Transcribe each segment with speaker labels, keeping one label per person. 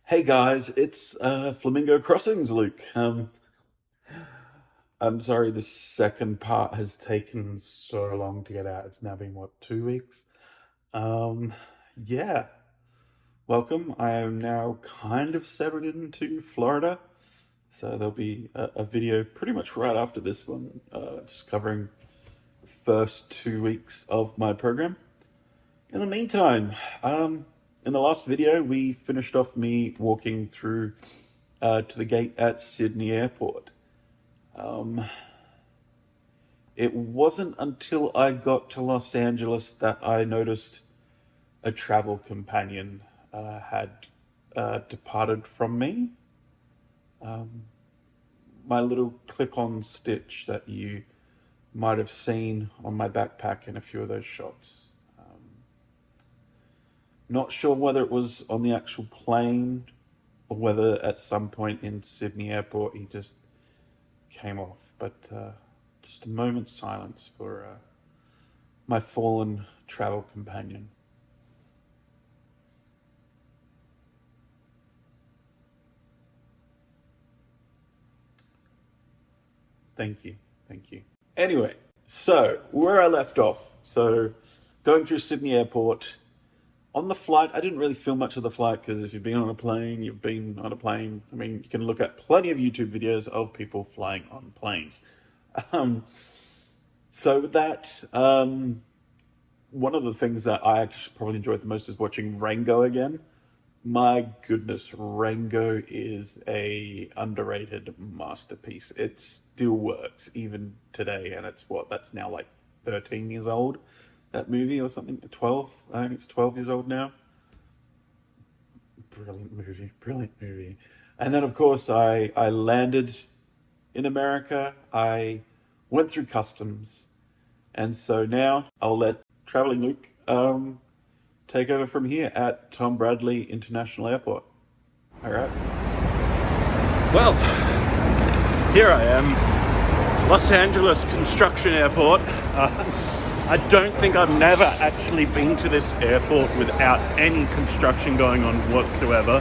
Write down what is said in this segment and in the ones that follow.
Speaker 1: Hey guys, it's Flamingo Crossings, Luke. I'm sorry the second part has taken so long to get out. It's now been, what, 2 weeks? Um, yeah, welcome. I am now kind of settled into Florida, so there'll be a video pretty much right after this one, just covering the first 2 weeks of my program. In the meantime, in the last video, we finished off me walking through to the gate at Sydney Airport. It wasn't until I got to Los Angeles that I noticed a travel companion had departed from me. My little clip-on stitch that you might have seen on my backpack in a few of those shots. Not sure whether it was on the actual plane or whether at some point in Sydney Airport he just came off. But just a moment's silence for my fallen travel companion. Thank you. Thank you. Anyway, so where I left off. So going through Sydney Airport. On the flight, I didn't really feel much of the flight because if you've been on a plane, you've been on a plane. I mean, you can look at plenty of YouTube videos of people flying on planes. So with that, one of the things that I actually probably enjoyed the most is watching Rango again. My goodness, Rango is a underrated masterpiece. It still works even today, and that's now like 13 years old. That movie or something, 12, I think it's 12 years old now. Brilliant movie. And then of course I landed in America, I went through customs, and so now I'll let Traveling Luke take over from here at Tom Bradley International Airport. All right.
Speaker 2: Well, here I am, Los Angeles Construction Airport. I don't think I've never actually been to this airport without any construction going on whatsoever.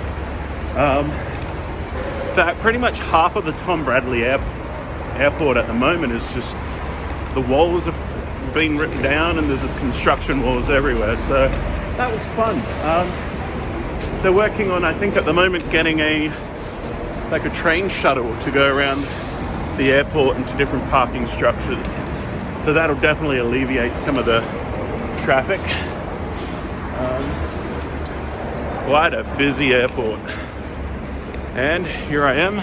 Speaker 2: That pretty much half of the Tom Bradley airport at the moment is just the walls have been ripped down and there's just construction walls everywhere. So that was fun. They're working on, I think at the moment, getting a train shuttle to go around the airport into different parking structures. So that'll definitely alleviate some of the traffic. Quite a busy airport. And here I am.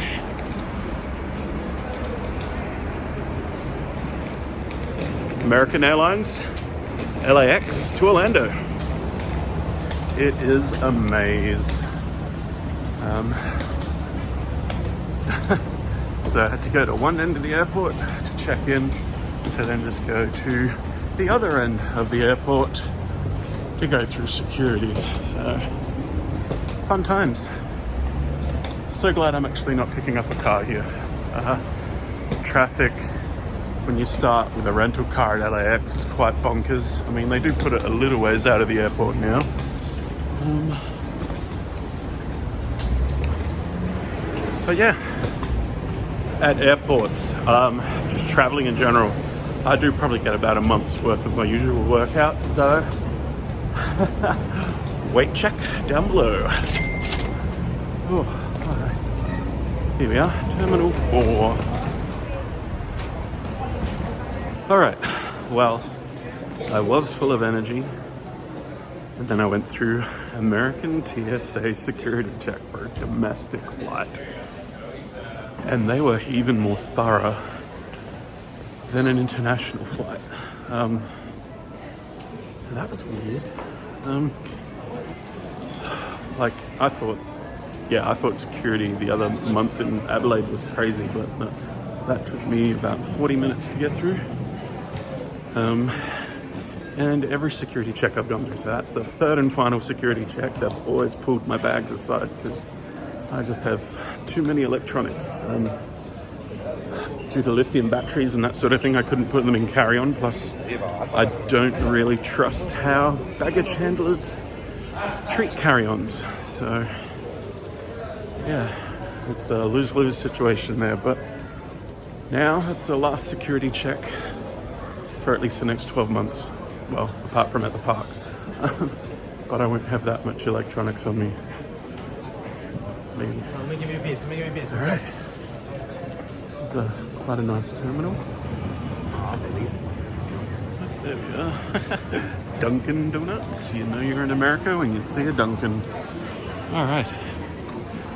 Speaker 2: American Airlines, LAX to Orlando. It is a maze. So I had to go to one end of the airport to check in, to then just go to the other end of the airport to go through security. So, fun times. So glad I'm actually not picking up a car here. Traffic, when you start with a rental car at LAX, is quite bonkers. I mean, they do put it a little ways out of the airport now. But yeah, at airports, just traveling in general, I do probably get about a month's worth of my usual workouts, so weight check down below. Oh, all right. Here we are, Terminal 4. All right, well, I was full of energy, and then I went through American TSA security check for a domestic flight. And they were even more thorough than an international flight. So that was weird. I thought security the other month in Adelaide was crazy, but that took me about 40 minutes to get through. And every security check I've gone through, so that's the third and final security check. They've always pulled my bags aside because I just have too many electronics. Due to lithium batteries and that sort of thing, I couldn't put them in carry-on. Plus, I don't really trust how baggage handlers treat carry-ons. So Yeah, it's a lose-lose situation there, but now it's the last security check for at least the next 12 months. Well, apart from at the parks. But I won't have that much electronics on me. Maybe. Alright. This is quite a nice terminal. There we are. Dunkin' Donuts. You know you're in America when you see a Dunkin'. Alright.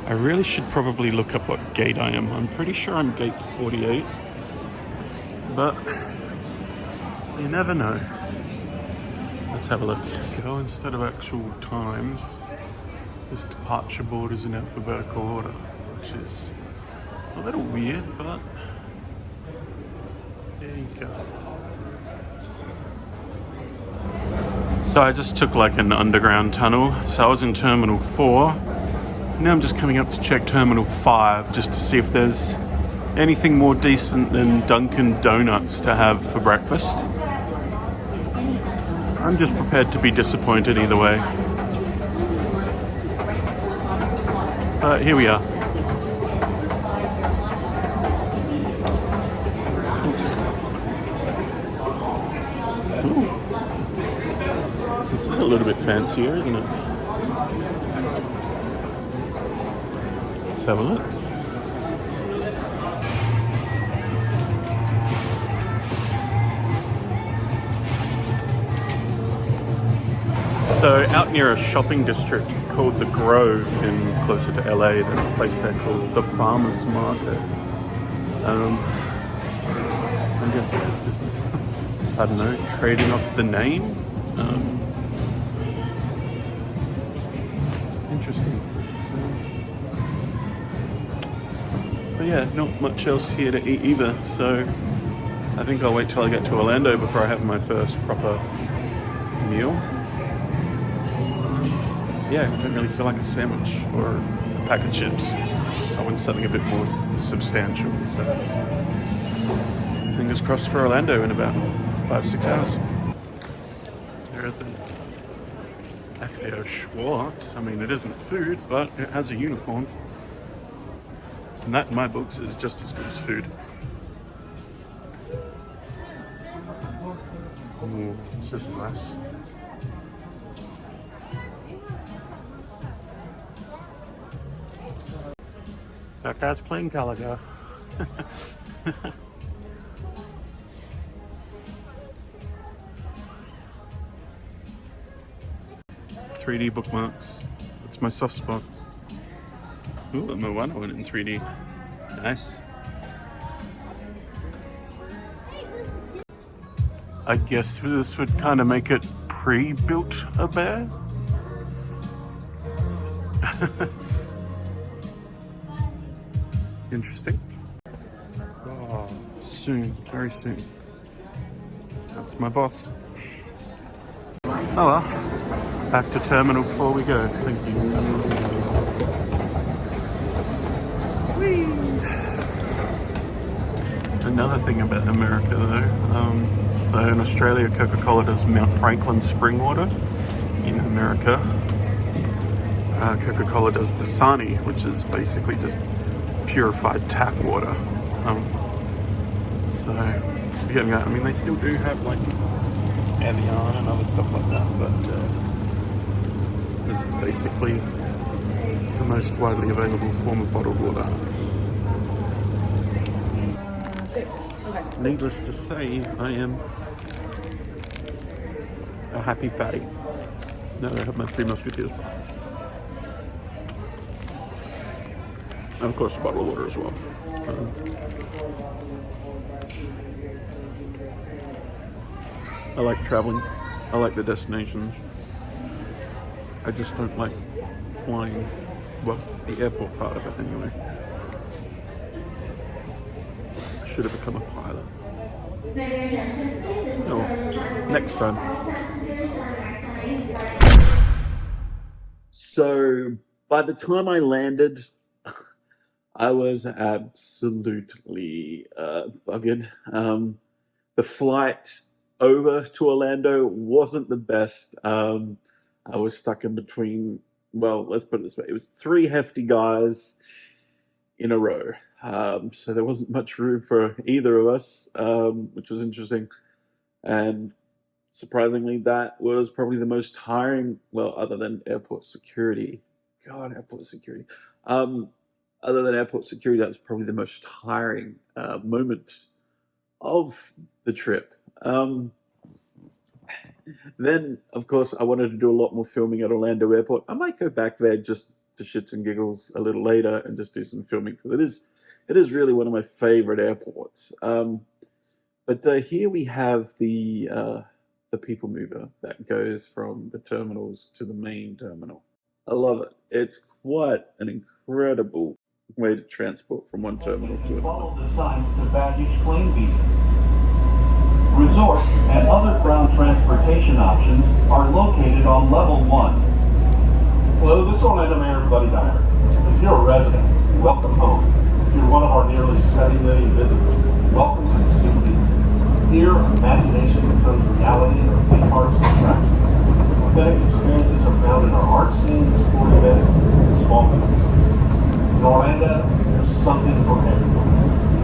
Speaker 2: I really should probably look up what gate I am. I'm pretty sure I'm gate 48. But you never know. Let's have a look. Go instead of actual times. This departure board is in alphabetical order, which is a little weird, but there you go. So I just took like an underground tunnel. So I was in Terminal 4. Now I'm just coming up to check Terminal 5 just to see if there's anything more decent than Dunkin' Donuts to have for breakfast. I'm just prepared to be disappointed either way. But here we are. Ooh. This is a little bit fancier, isn't it? Let's have a look. So out near a shopping district called the Grove in closer to LA, there's a place there called the Farmers Market. I guess this is just, I don't know, trading off the name. Interesting. But yeah, not much else here to eat either, so I think I'll wait till I get to Orlando before I have my first proper meal. Yeah, I don't really feel like a sandwich or a pack of chips. I want something a bit more substantial, so fingers crossed for Orlando in about 5-6 hours. There is an FAO Schwartz. I mean, it isn't food, but it has a unicorn. And that, in my books, is just as good as food. Ooh, this is nice. That guy's playing Gallagher. 3D bookmarks. That's my soft spot. Ooh, a Moana one in 3D. Nice. I guess this would kind of make it pre-built a bear. Interesting. Oh, soon, very soon. That's my boss. Oh well, back to Terminal 4 we go. Thank you. Whee! Another thing about America though, so in Australia Coca-Cola does Mount Franklin spring water. In America, Coca-Cola does Dasani, which is basically just purified tap water. So yeah, I mean they still do have like Evian and other stuff like that, but this is basically the most widely available form of bottled water. Needless to say, I am a happy fatty. Now that I have my 3 Musketeers. And of course, bottled water as well. I like traveling. I like the destinations. I just don't like flying. Well, the airport part of it anyway. I should have become a pilot. Oh, next time. So by the time I landed, I was absolutely buggered. The flight over to Orlando wasn't the best. I was stuck in between
Speaker 1: well, let's put it this way: it was three hefty guys in a row. So there wasn't much room for either of us, which was interesting. And surprisingly, that was probably the most tiring. Well, other than airport security, God, airport security. Um, Other than airport security, that was probably the most tiring moment of the trip. Then, of course, I wanted to do a lot more filming at Orlando Airport. I might go back there just for shits and giggles a little later and just do some filming because it is really one of my favorite airports. But here we have the people mover that goes from the terminals to the main terminal. I love it. It's quite an incredible way to transport from one terminal to another.
Speaker 3: Follow the signs to baggage claim fee. Resort and other ground transportation options are located on level 1.
Speaker 4: Hello, this is Orlando Mayor Buddy Dyer. If you're a resident, welcome home. If you're one of our nearly 70 million visitors, welcome to the city. Here, imagination becomes reality in our theme parks and attractions. Authentic experiences are found in our art scenes, sporting events, and small business districts. In Orlando, there's something for everyone.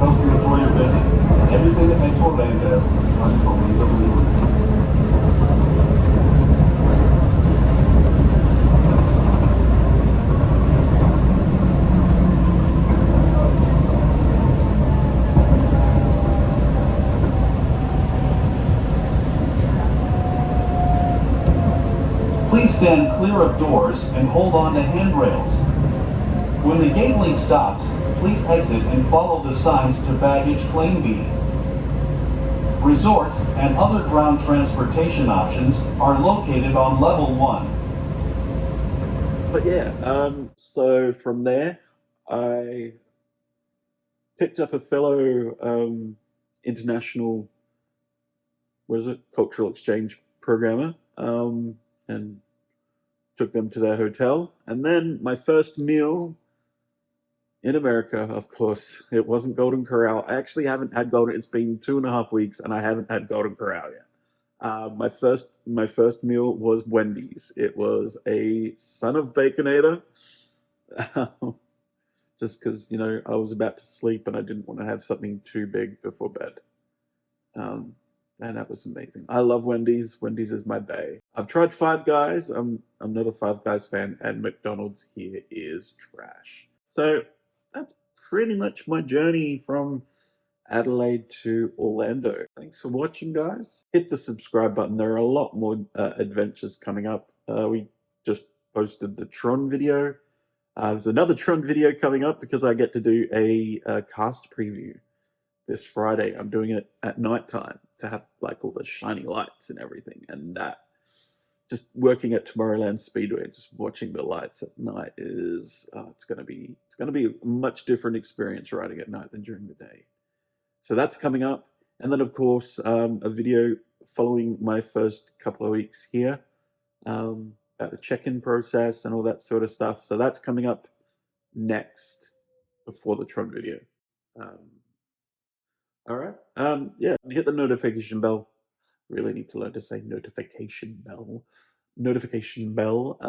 Speaker 4: Hope you enjoy your visit and everything that makes Orlando unbelievably real.
Speaker 3: Please stand clear of doors and hold on to handrails. When the gate link stops, please exit and follow the signs to baggage claim fee. Resort and other ground transportation options are located on level 1.
Speaker 1: But yeah, so from there, I picked up a fellow international, what is it, cultural exchange programmer, and took them to their hotel. And then my first meal in America, of course, it wasn't Golden Corral. I actually haven't had Golden. It's been 2.5 weeks, and I haven't had Golden Corral yet. My first meal was Wendy's. It was a son of baconator, just because I was about to sleep and I didn't want to have something too big before bed. Um, and that was amazing. I love Wendy's. Wendy's is my bae. I've tried Five Guys. I'm not a Five Guys fan, and McDonald's here is trash. So that's pretty much my journey from Adelaide to Orlando. Thanks for watching, guys. Hit the subscribe button. There are a lot more adventures coming up. We just posted the Tron video. There's another Tron video coming up because I get to do a cast preview this Friday. I'm doing it at nighttime to have like all the shiny lights and everything. And that just working at Tomorrowland Speedway, just watching the lights at night is it's gonna be a much different experience riding at night than during the day. So that's coming up, and then of course a video following my first couple of weeks here about the check-in process and all that sort of stuff. So that's coming up next before the Tron video. Um, all right. Yeah, hit the notification bell. Really need to learn to say notification bell. Notification bell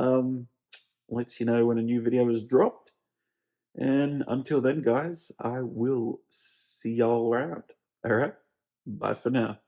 Speaker 1: lets you know when a new video is dropped. And until then, guys, I will see y'all around. All right. Bye for now.